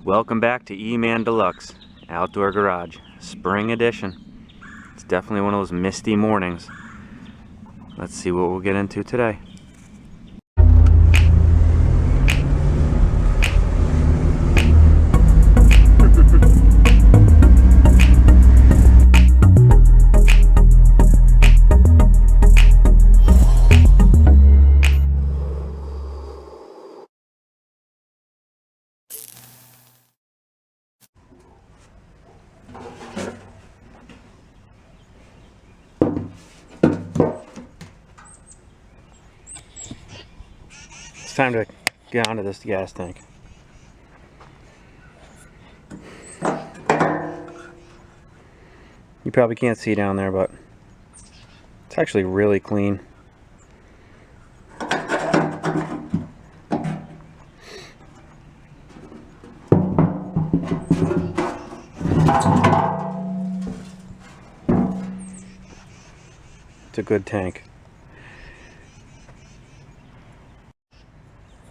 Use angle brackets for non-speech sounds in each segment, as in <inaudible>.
Welcome back to E-Man Deluxe Outdoor Garage Spring Edition. It's definitely one of those misty mornings. Let's see what we'll get into today. It's time to get onto this gas tank. You probably can't see down there, but it's actually really clean. It's a good tank.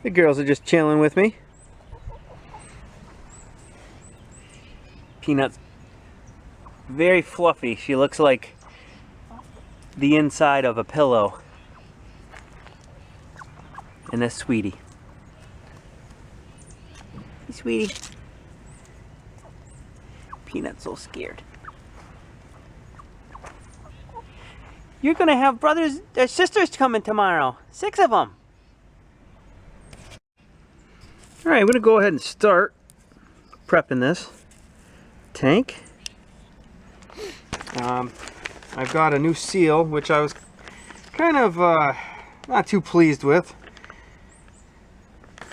The girls are just chilling with me. Peanut's very fluffy. She looks like the inside of a pillow. And that's Sweetie. Hey, Sweetie. Peanut's so scared. You're gonna have brothers or sisters coming tomorrow. 6 of them. Alright, I'm gonna go ahead and start prepping this tank. I've got a new seal, which I was kind of not too pleased with.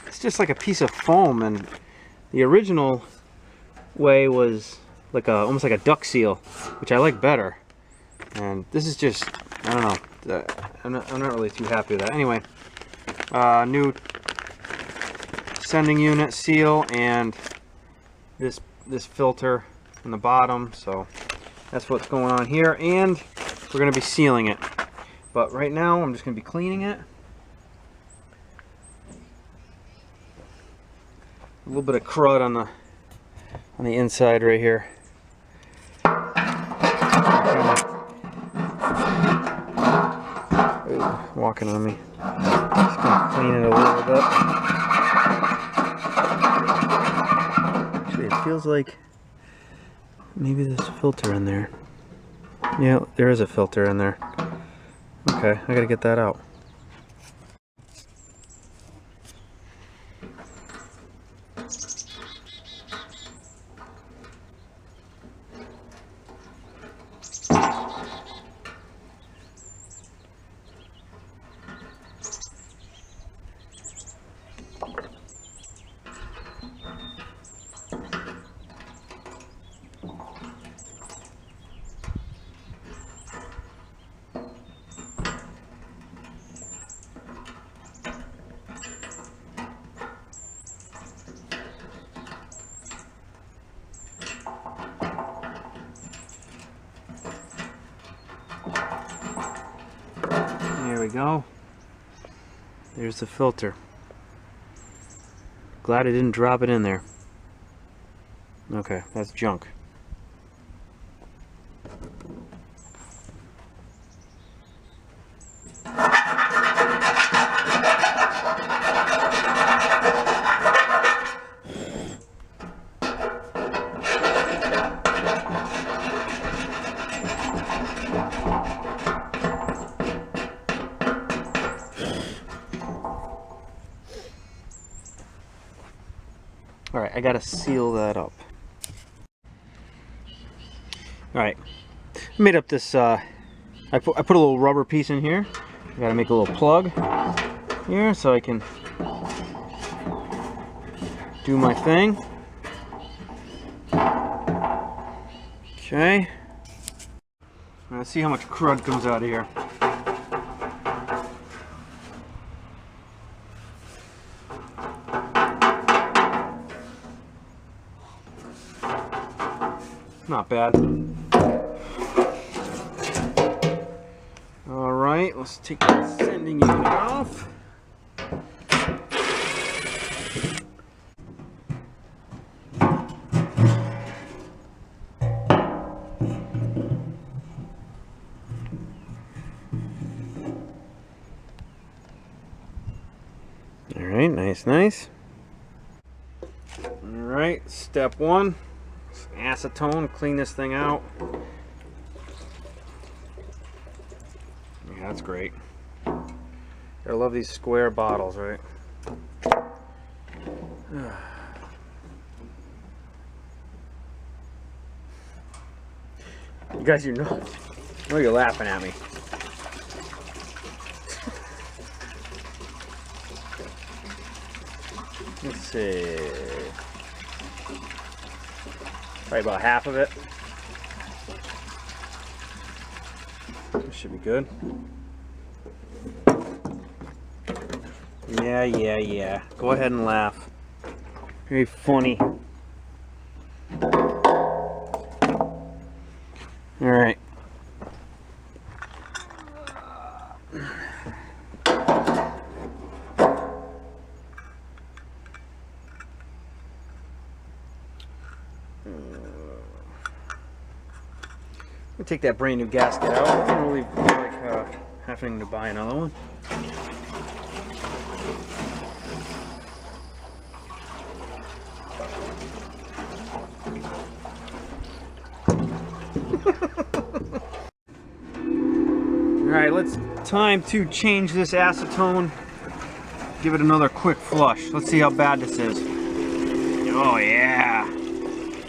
It's just like a piece of foam, and the original way was like almost like a duck seal, which I like better. And this is just, I don't know, I'm not really too happy with that. Anyway, new sending unit seal and this filter in the bottom, so that's what's going on here, and we're going to be sealing it. But right now I'm just going to be cleaning it. A little bit of crud on the inside right here. Ooh, walking on me. Just gonna clean it a little bit. Actually, it feels like maybe there's a filter in there. Yeah, there is a filter in there. Okay, I gotta get that out. There we go. There's the filter. Glad I didn't drop it in there. Okay, that's junk. Alright, I gotta seal that up. Alright, I made up this, I put a little rubber piece in here. I gotta make a little plug here so I can do my thing. Okay. Let's see how much crud comes out of here. Not bad. Alright, let's take the sending unit off. Nice, nice. Alright, step one. Acetone, clean this thing out. Yeah, that's great. I love these square bottles, right? You guys, you know you're laughing at me. Let's see. Probably about half of it. This should be good. Yeah. Go ahead and laugh. Very funny. Alright. We'll take that brand new gasket out. I don't really feel like having to buy another one. Alright, time to change this acetone. Give it another quick flush. Let's see how bad this is. Oh yeah.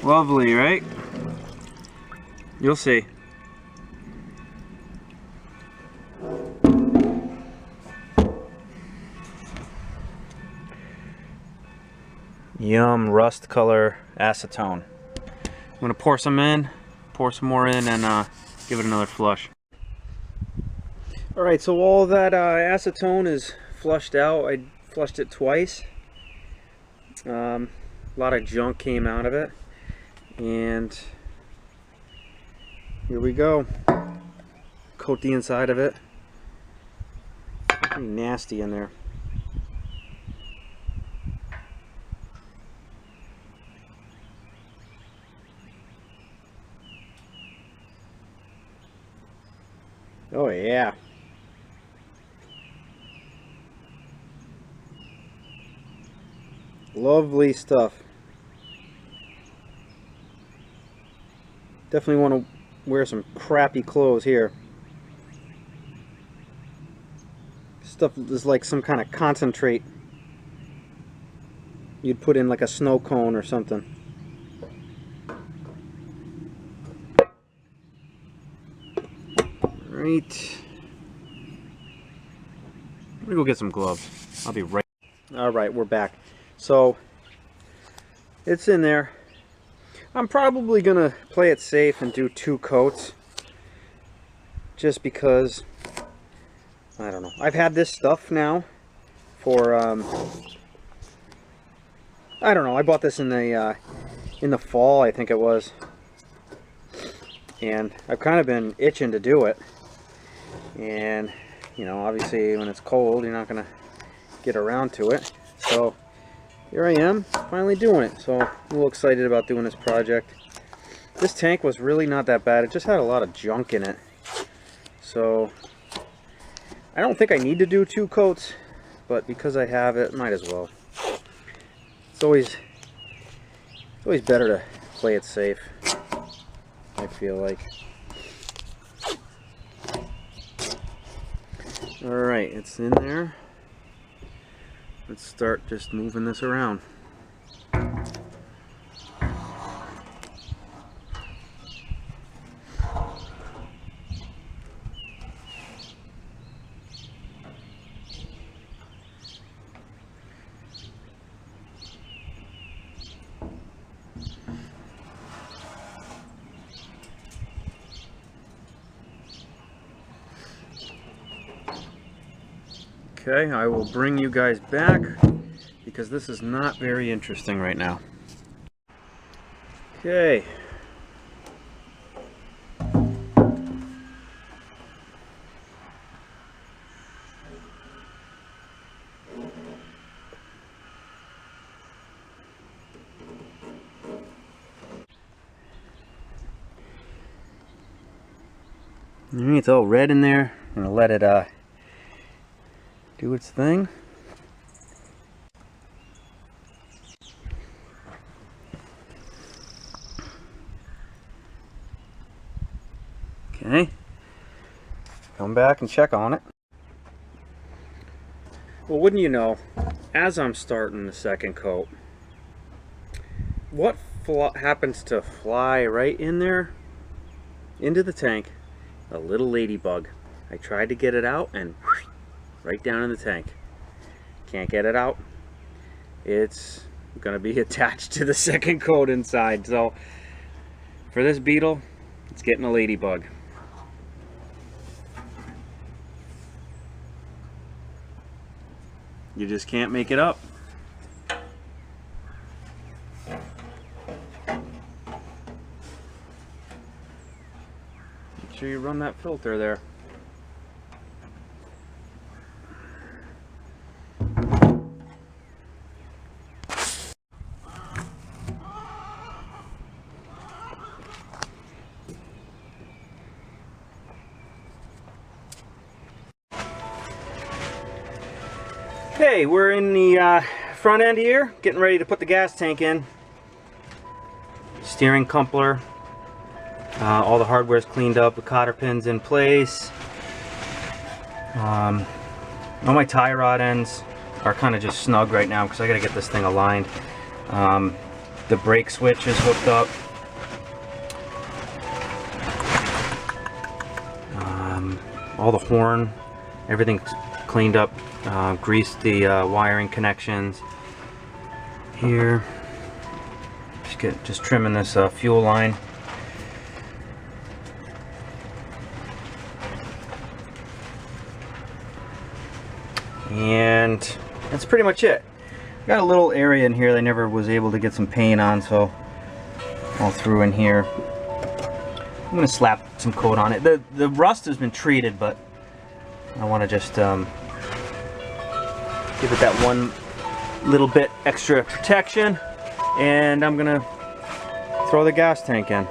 Lovely, right? You'll see. Yum, rust color acetone. I'm gonna pour some more in, and give it another flush. Alright, so all that acetone is flushed out. I flushed it twice. A lot of junk came out of it. And here we go. Coat the inside of it. Pretty nasty in there. Oh yeah. Lovely stuff. Definitely want to wear some crappy clothes here. Stuff is like some kind of concentrate you'd put in like a snow cone or something. Right. Let me go get some gloves. I'll be right. Alright, we're back. So it's in there. I'm probably gonna play it safe and do 2 coats, just because I don't know. I've had this stuff now for I don't know. I bought this in the fall, I think it was, and I've kind of been itching to do it. And you know, obviously when it's cold, you're not gonna get around to it. So here I am, finally doing it. So I'm a little excited about doing this project. This tank was really not that bad. It just had a lot of junk in it. So I don't think I need to do 2 coats, but because I have it, might as well. It's always better to play it safe, I feel like. Alright, it's in there. Let's start just moving this around. Okay, I will bring you guys back because this is not very interesting right now. Okay. It's all red in there. I'm gonna let it do its thing. Okay. Come back and check on it. Well, wouldn't you know, as I'm starting the second coat, what happens to fly right in there into the tank? A little ladybug. I tried to get it out and right down in the tank. Can't get it out. It's gonna be attached to the second coat inside. So for this Beetle, it's getting a ladybug. You just can't make it up. Make sure you run that filter there. Okay, we're in the front end here, getting ready to put the gas tank in. Steering coupler, all the hardware's cleaned up, the cotter pins in place. All my tie rod ends are kind of just snug right now because I got to get this thing aligned. The brake switch is hooked up. All the horn, everything's cleaned up. Greased the wiring connections here. Just trimming this fuel line. And that's pretty much it. Got a little area in here that I never was able to get some paint on, so all through in here. I'm gonna slap some coat on it. The rust has been treated, but I want to just give it that one little bit extra protection, and I'm gonna throw the gas tank in.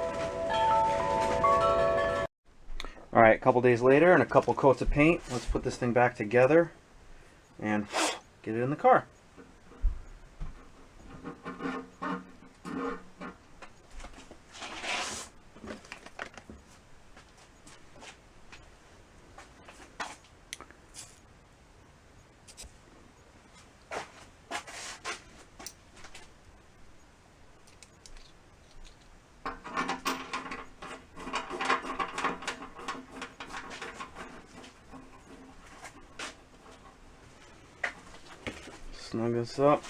All right, a couple days later and a couple coats of paint. Let's put this thing back together and get it in the car. Snug this up.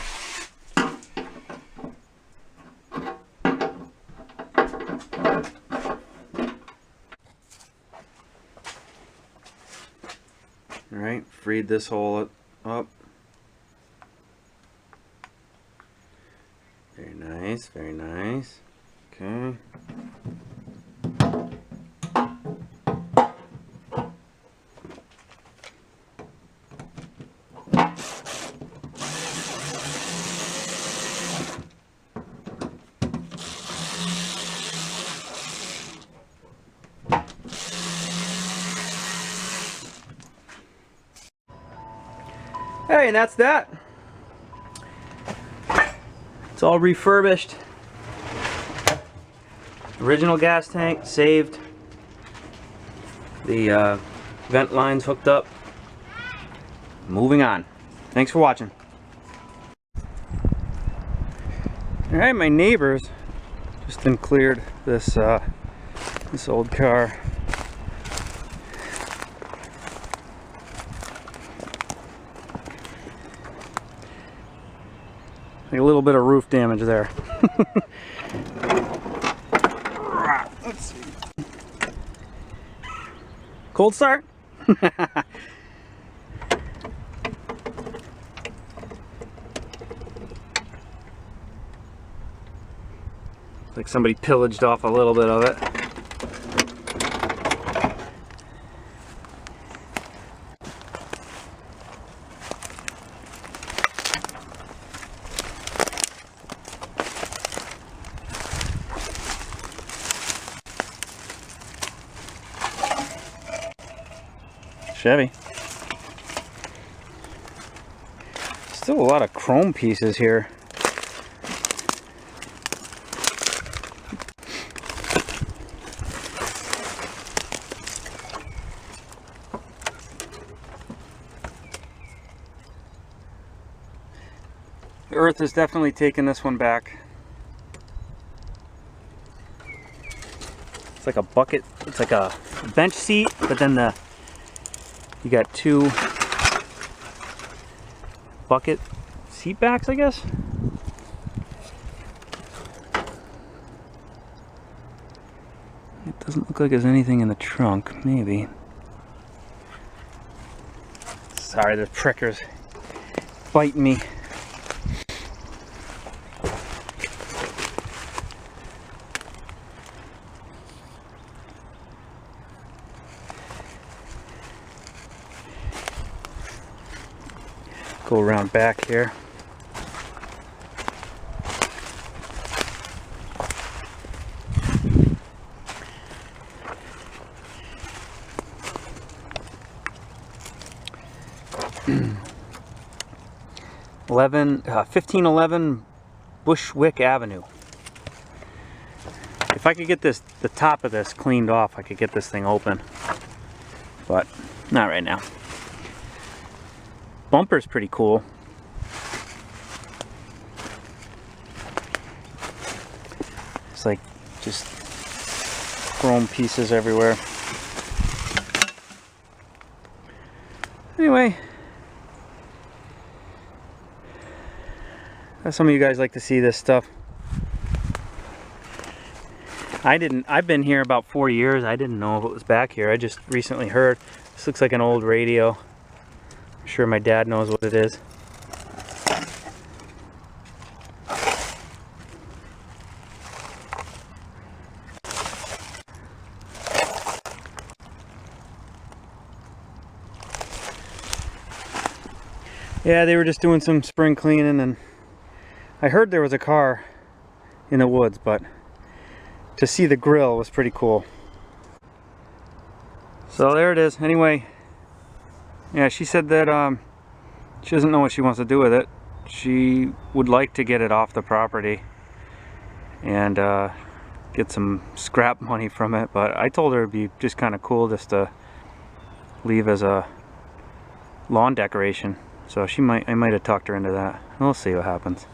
Alright, freed this hole up. Very nice, very nice. Okay. Hey, and that's that. It's all refurbished. Original gas tank saved. The vent lines hooked up. Moving on. Thanks for watching. Alright, my neighbors just then cleared this this old car. Like a little bit of roof damage there. Let's see. Cold start? Like somebody pillaged off a little bit of it. Chevy. Still a lot of chrome pieces here. earth is definitely taking this one back. It's like a bucket, it's like a bench seat, but then you got two bucket seat backs, I guess. It doesn't look like there's anything in the trunk, maybe. Sorry, the pricker's biting me. Go around back here. <clears throat> 1511 Bushwick Avenue. If I could get the top of this cleaned off, I could get this thing open, but not right now. Bumper's pretty cool. It's like just chrome pieces everywhere. Anyway, some of you guys like to see this stuff. I've been here about 4 years. I didn't know if it was back here. I just recently heard. This looks like an old radio. I'm sure my dad knows what it is. Yeah, they were just doing some spring cleaning, and I heard there was a car in the woods, but to see the grill was pretty cool. So there it is. Anyway, yeah, she said that she doesn't know what she wants to do with it. She would like to get it off the property and get some scrap money from it, but I told her it'd be just kind of cool just to leave as a lawn decoration. So I might have talked her into that. We'll see what happens.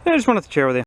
I just wanted to share with you.